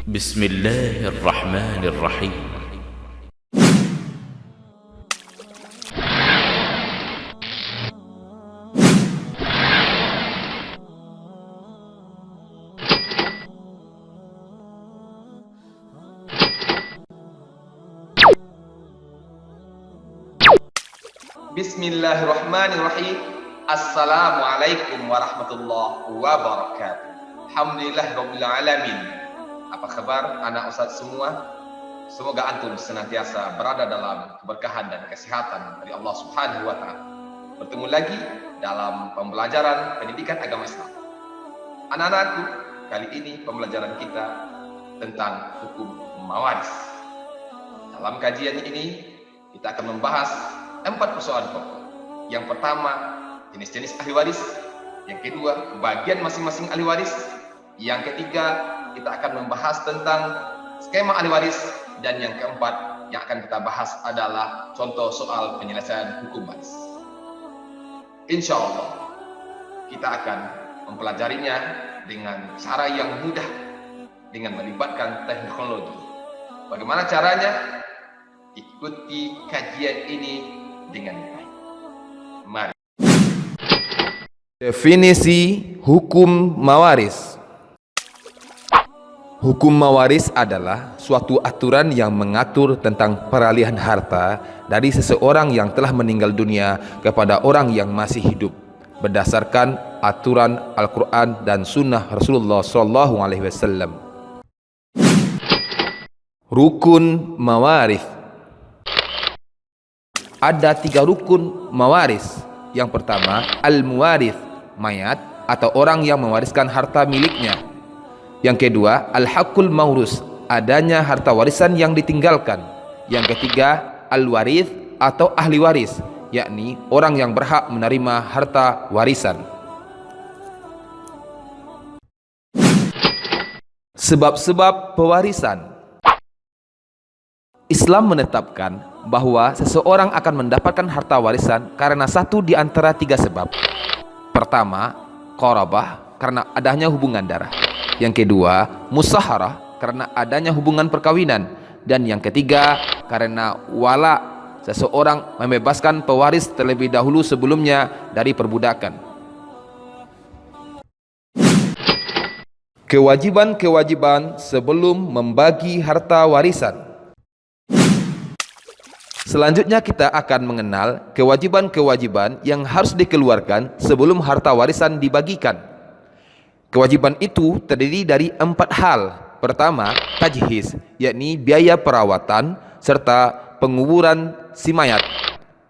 بسم الله الرحمن الرحيم. Bismillahirrahmanirrahim. Assalamualaikum warahmatullahi wabarakatuh. Alhamdulillahirabbil alamin. Apa kabar anak ustaz semua? Semoga antum senantiasa berada dalam keberkahan dan kesehatan dari Allah Subhanahu wa taala. Bertemu lagi dalam pembelajaran pendidikan agama Islam. Anak-anakku, kali ini pembelajaran kita tentang hukum mawaris. Dalam kajian ini kita akan membahas 4 persoalan pokok. Yang pertama, jenis-jenis ahli waris. Yang kedua, bagian masing-masing ahli waris. Yang ketiga, kita akan membahas tentang skema ahli waris. Dan yang keempat, yang akan kita bahas adalah contoh soal penyelesaian hukum waris. Insya Allah, kita akan mempelajarinya dengan cara yang mudah, dengan melibatkan teknologi. Bagaimana caranya? Ikuti kajian ini dengan baik. Mari. Definisi hukum mawaris. Hukum mawaris adalah suatu aturan yang mengatur tentang peralihan harta dari seseorang yang telah meninggal dunia kepada orang yang masih hidup berdasarkan aturan Al-Quran dan Sunnah Rasulullah SAW. Rukun mawaris. Ada 3 rukun mawaris. Yang pertama, al-muwarith, mayat atau orang yang mewariskan harta miliknya. Yang kedua, al-haqqul maurus, adanya harta warisan yang ditinggalkan. Yang ketiga, al-warith atau ahli waris, yakni orang yang berhak menerima harta warisan. Sebab-sebab pewarisan. Islam menetapkan bahwa seseorang akan mendapatkan harta warisan karena satu di antara 3 sebab. Pertama, qarabah, karena adanya hubungan darah. Yang kedua, musaharah, karena adanya hubungan perkawinan. Dan yang ketiga, karena wala, seseorang membebaskan pewaris terlebih dahulu sebelumnya dari perbudakan. Kewajiban-kewajiban sebelum membagi harta warisan. Selanjutnya kita akan mengenal kewajiban-kewajiban yang harus dikeluarkan sebelum harta warisan dibagikan. Kewajiban itu terdiri dari 4 hal. Pertama, tajhiz, yakni biaya perawatan serta penguburan si mayat.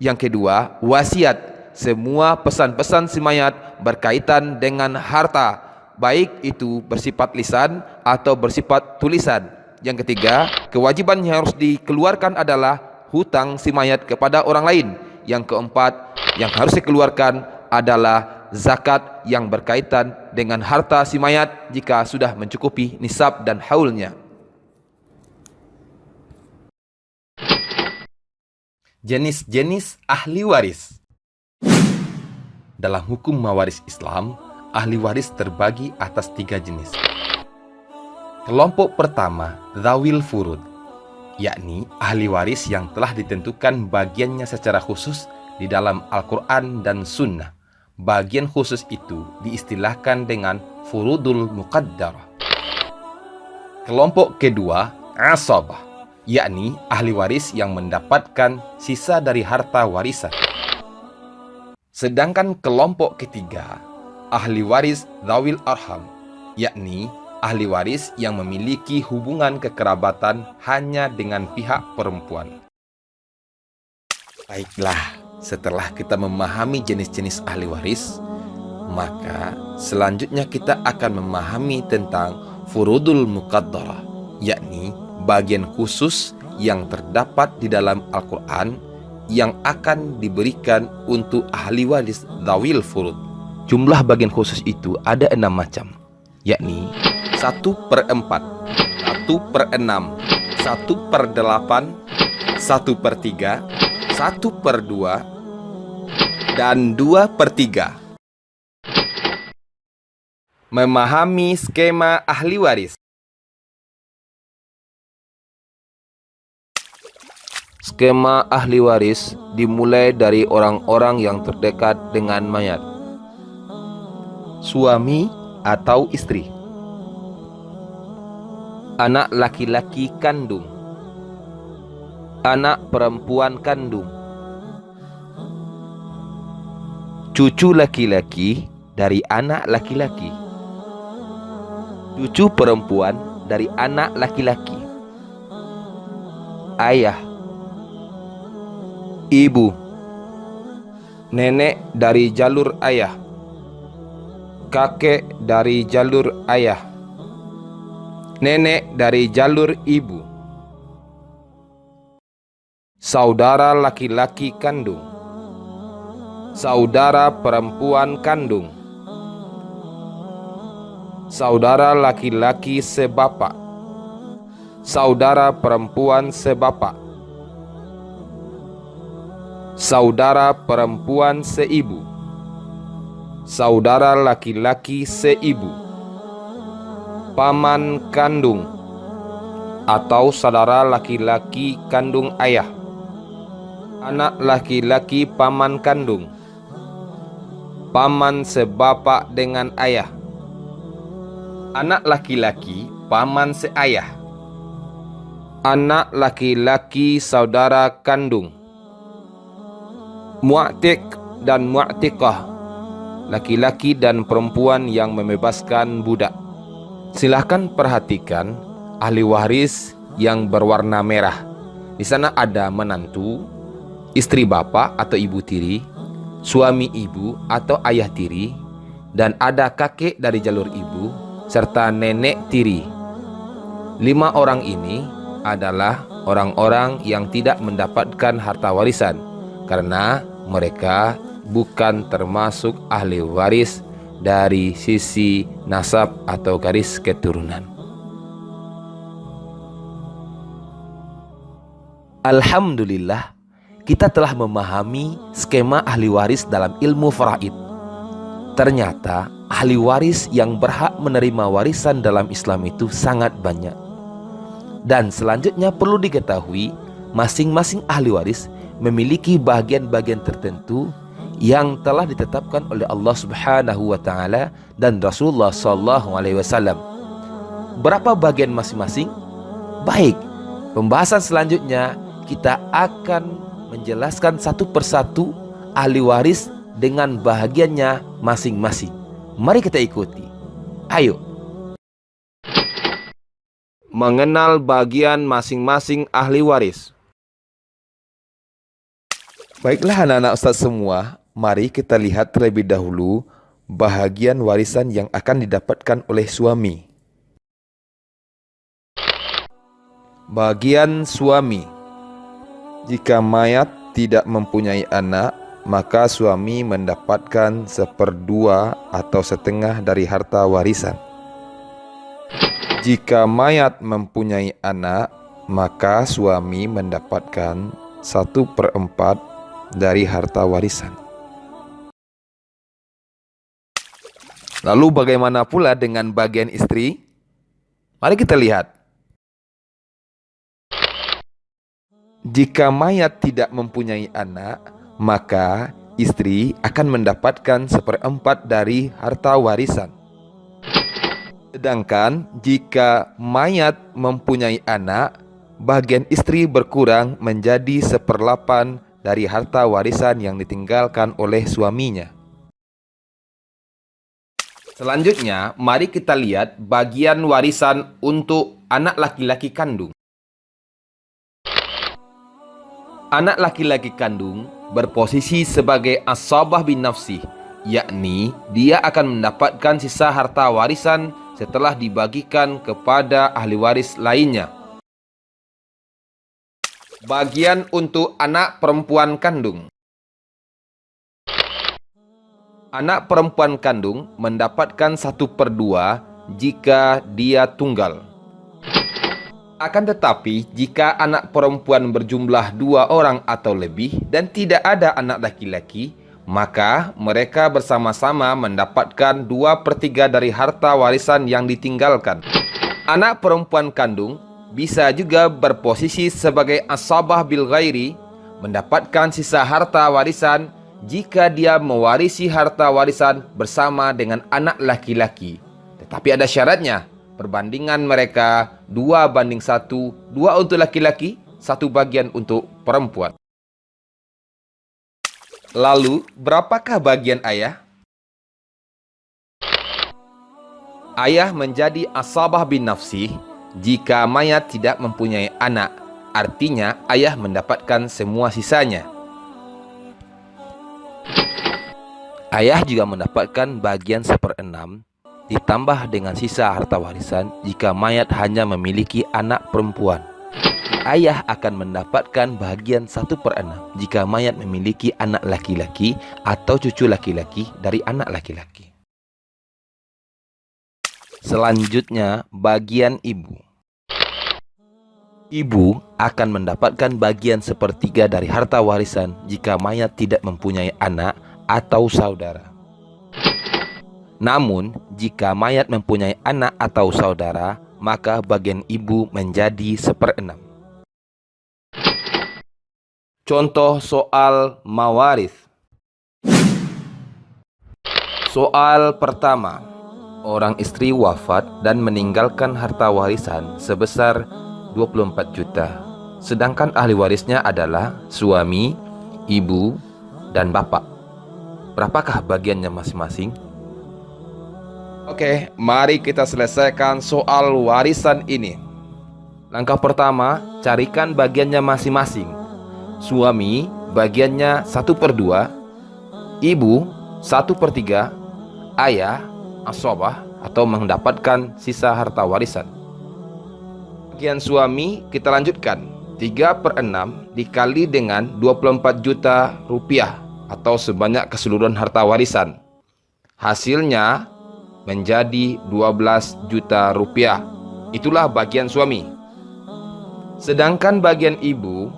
Yang kedua, wasiat, semua pesan-pesan si mayat berkaitan dengan harta, baik itu bersifat lisan atau bersifat tulisan. Yang ketiga, kewajiban yang harus dikeluarkan adalah hutang si mayat kepada orang lain. Yang keempat, yang harus dikeluarkan adalah zakat yang berkaitan dengan harta si mayat jika sudah mencukupi nisab dan haulnya. Jenis-jenis ahli waris. Dalam hukum mawaris Islam, ahli waris terbagi atas 3 jenis. Kelompok pertama, dzawil furud, yakni ahli waris yang telah ditentukan bagiannya secara khusus di dalam Al-Quran dan Sunnah. Bagian khusus itu diistilahkan dengan furudul muqaddarah. Kelompok kedua, asabah, yakni ahli waris yang mendapatkan sisa dari harta warisan. Sedangkan kelompok ketiga, ahli waris dzawil arham, yakni ahli waris yang memiliki hubungan kekerabatan hanya dengan pihak perempuan. Baiklah, setelah kita memahami jenis-jenis ahli waris, maka selanjutnya kita akan memahami tentang furudul muqaddarah, yakni bagian khusus yang terdapat di dalam Al-Quran yang akan diberikan untuk ahli waris dzawil furud. Jumlah bagian khusus itu ada 6 macam, yakni 1/4, 1/6, 1/8, 1/3, 1/2, dan 2/3. Memahami skema ahli waris. Skema ahli waris dimulai dari orang-orang yang terdekat dengan mayat. Suami atau istri, anak laki-laki kandung, anak perempuan kandung, cucu laki-laki dari anak laki-laki, cucu perempuan dari anak laki-laki, ayah, ibu, nenek dari jalur ayah, kakek dari jalur ayah, nenek dari jalur ibu, saudara laki-laki kandung, saudara perempuan kandung, saudara laki-laki sebapak, saudara perempuan sebapak, saudara perempuan seibu, saudara laki-laki seibu, paman kandung atau saudara laki-laki kandung ayah, anak laki-laki paman kandung, paman sebapak dengan ayah, anak laki-laki paman seayah, anak laki-laki saudara kandung, mu'tik dan mu'tikah, laki-laki dan perempuan yang membebaskan budak. Silahkan perhatikan ahli waris yang berwarna merah. Di sana ada menantu, istri bapak atau ibu tiri, suami ibu atau ayah tiri, dan ada kakek dari jalur ibu, serta nenek tiri. 5 orang ini adalah orang-orang yang tidak mendapatkan harta warisan karena mereka bukan termasuk ahli waris dari sisi nasab atau garis keturunan. Alhamdulillah, kita telah memahami skema ahli waris dalam ilmu faraid. Ternyata ahli waris yang berhak menerima warisan dalam Islam itu sangat banyak. Dan selanjutnya perlu diketahui, masing-masing ahli waris memiliki bagian-bagian tertentu yang telah ditetapkan oleh Allah Subhanahu wa taala dan Rasulullah sallallahu alaihi wasallam. Berapa bagian masing-masing? Baik, pembahasan selanjutnya kita akan menjelaskan satu persatu ahli waris dengan bahagiannya masing-masing. Mari kita ikuti. Ayo. Mengenal bagian masing-masing ahli waris. Baiklah anak-anak Ustaz semua, mari kita lihat terlebih dahulu bahagian warisan yang akan didapatkan oleh suami. Bagian suami. Jika mayat tidak mempunyai anak, maka suami mendapatkan 1/2 atau setengah dari harta warisan. Jika mayat mempunyai anak, maka suami mendapatkan 1/4 dari harta warisan. Lalu bagaimana pula dengan bagian istri? Mari kita lihat. Jika mayat tidak mempunyai anak, maka istri akan mendapatkan 1/4 dari harta warisan. Sedangkan jika mayat mempunyai anak, bagian istri berkurang menjadi 1/8 dari harta warisan yang ditinggalkan oleh suaminya. Selanjutnya, mari kita lihat bagian warisan untuk anak laki-laki kandung. Anak laki-laki kandung berposisi sebagai asabah bin nafsih, yakni dia akan mendapatkan sisa harta warisan setelah dibagikan kepada ahli waris lainnya. Bagian untuk anak perempuan kandung. Anak perempuan kandung mendapatkan 1/2 jika dia tunggal. Akan tetapi, jika anak perempuan berjumlah 2 orang atau lebih dan tidak ada anak laki-laki, maka mereka bersama-sama mendapatkan 2/3 dari harta warisan yang ditinggalkan. Anak perempuan kandung bisa juga berposisi sebagai asabah bil ghairi, mendapatkan sisa harta warisan jika dia mewarisi harta warisan bersama dengan anak laki-laki. Tetapi ada syaratnya, perbandingan mereka 2:1, 2 untuk laki-laki, 1 bagian untuk perempuan. Lalu, berapakah bagian ayah? Ayah menjadi asabah bin nafsih jika mayat tidak mempunyai anak, artinya ayah mendapatkan semua sisanya. Ayah juga mendapatkan bagian 1/6 ditambah dengan sisa harta warisan jika mayat hanya memiliki anak perempuan. Ayah akan mendapatkan bagian 1/6 jika mayat memiliki anak laki-laki atau cucu laki-laki dari anak laki-laki. Selanjutnya, bagian ibu. Ibu akan mendapatkan bagian 1/3 dari harta warisan jika mayat tidak mempunyai anak atau saudara. Namun, jika mayat mempunyai anak atau saudara, maka bagian ibu menjadi 1/6. Contoh soal mawaris. Soal pertama. Orang istri wafat dan meninggalkan harta warisan sebesar 24 juta. Sedangkan ahli warisnya adalah suami, ibu, dan bapak. Berapakah bagiannya masing-masing? Oke, mari kita selesaikan soal warisan ini. Langkah pertama, carikan bagiannya masing-masing. Suami bagiannya 1/2, ibu 1/3, ayah asabah atau mendapatkan sisa harta warisan. Bagian suami kita lanjutkan, 3/6 dikali dengan 24 juta rupiah atau sebanyak keseluruhan harta warisan. Hasilnya menjadi 12 juta rupiah. Itulah bagian suami. Sedangkan bagian ibu,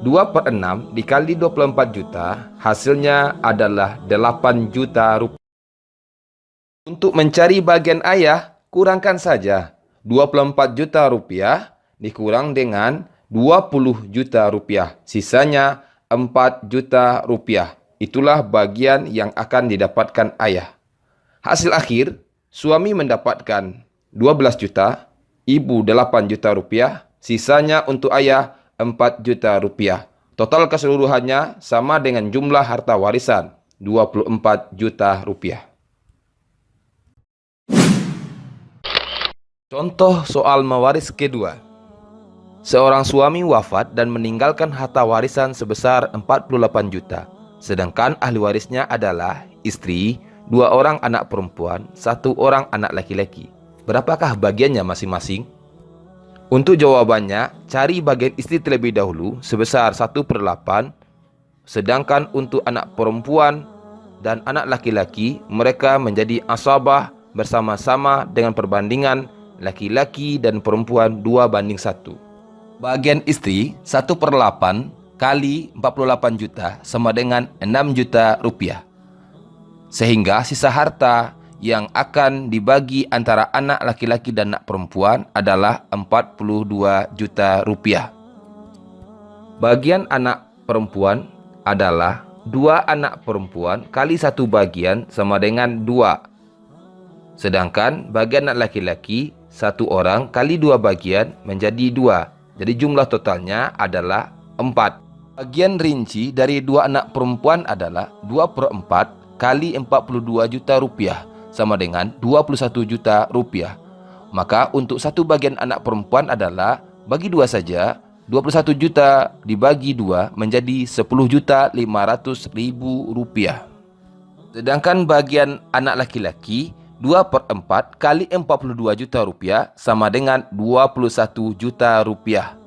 2/6 dikali 24 juta, hasilnya adalah 8 juta rupiah. Untuk mencari bagian ayah, kurangkan saja 24 juta rupiah dikurang dengan 20 juta rupiah. Sisanya 4 juta rupiah. Itulah bagian yang akan didapatkan ayah. Hasil akhir, suami mendapatkan 12 juta, ibu 8 juta rupiah, sisanya untuk ayah 4 juta rupiah. Total keseluruhannya sama dengan jumlah harta warisan, 24 juta rupiah. Contoh soal mewaris kedua. Seorang suami wafat dan meninggalkan harta warisan sebesar 48 juta. Sedangkan ahli warisnya adalah istri, 2 orang anak perempuan, 1 orang anak laki-laki. Berapakah bagiannya masing-masing? Untuk jawabannya, cari bagian istri terlebih dahulu sebesar 1/8. Sedangkan untuk anak perempuan dan anak laki-laki, mereka menjadi asabah bersama-sama dengan perbandingan laki-laki dan perempuan 2:1. Bagian istri 1/8 kali 48 juta sama dengan 6 juta rupiah. Sehingga sisa harta yang akan dibagi antara anak laki-laki dan anak perempuan adalah 42 juta rupiah. Bagian anak perempuan adalah 2 anak perempuan kali 1 bagian sama dengan 2. Sedangkan bagian anak laki-laki 1 orang kali 2 bagian menjadi 2. Jadi jumlah totalnya adalah 4. Bagian rinci dari 2 anak perempuan adalah 2/4 kali 42 juta rupiah sama dengan 21 juta rupiah. Maka untuk 1 bagian anak perempuan adalah bagi 2 saja, 21 juta dibagi 2 menjadi 10.500.000 rupiah. Sedangkan bagian anak laki-laki 2/4 kali 42 juta rupiah sama dengan 21 juta rupiah.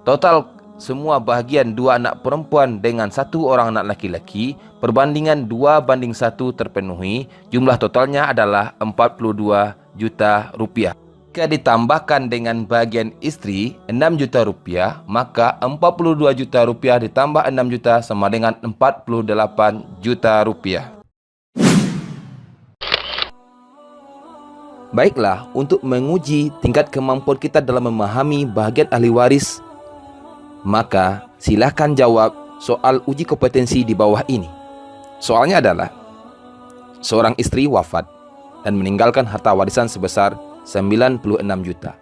Total semua bahagian 2 anak perempuan dengan 1 orang anak laki-laki, perbandingan 2:1 terpenuhi, jumlah totalnya adalah 42 juta rupiah. Jika ditambahkan dengan bagian istri 6 juta rupiah, maka 42 juta rupiah ditambah 6 juta sama dengan 48 juta rupiah. Baiklah, untuk menguji tingkat kemampuan kita dalam memahami bahagian ahli waris, maka silakan jawab soal uji kompetensi di bawah ini. Soalnya adalah, seorang istri wafat dan meninggalkan harta warisan sebesar 96 juta.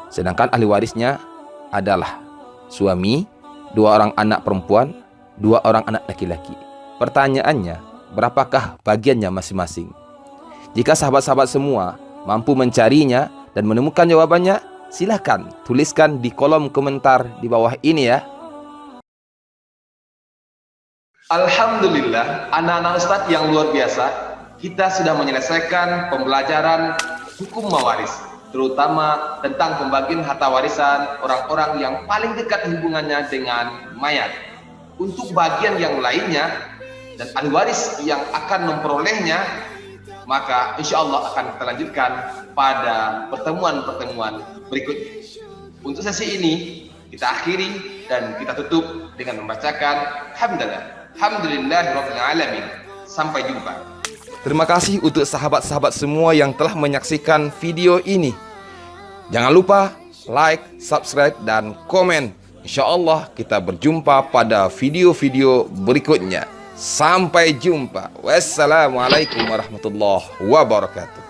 Sedangkan ahli warisnya adalah suami, 2 orang anak perempuan, 2 orang anak laki-laki. Pertanyaannya, berapakah bagiannya masing-masing? Jika sahabat-sahabat semua mampu mencarinya dan menemukan jawabannya, silahkan tuliskan di kolom komentar di bawah ini ya. Alhamdulillah, anak-anak Ustadz yang luar biasa, kita sudah menyelesaikan pembelajaran hukum mawaris, terutama tentang pembagian harta warisan orang-orang yang paling dekat hubungannya dengan mayat. Untuk bagian yang lainnya dan ahli waris yang akan memperolehnya, maka insya Allah akan kita lanjutkan pada pertemuan-pertemuan berikutnya. Untuk sesi ini kita akhiri dan kita tutup dengan membacakan Alhamdulillahirabbil alamin. Sampai jumpa. Terima kasih untuk sahabat-sahabat semua yang telah menyaksikan video ini. Jangan lupa like, subscribe, dan komen. Insya Allah kita berjumpa pada video-video berikutnya. Sampai jumpa. Wassalamualaikum warahmatullahi wabarakatuh.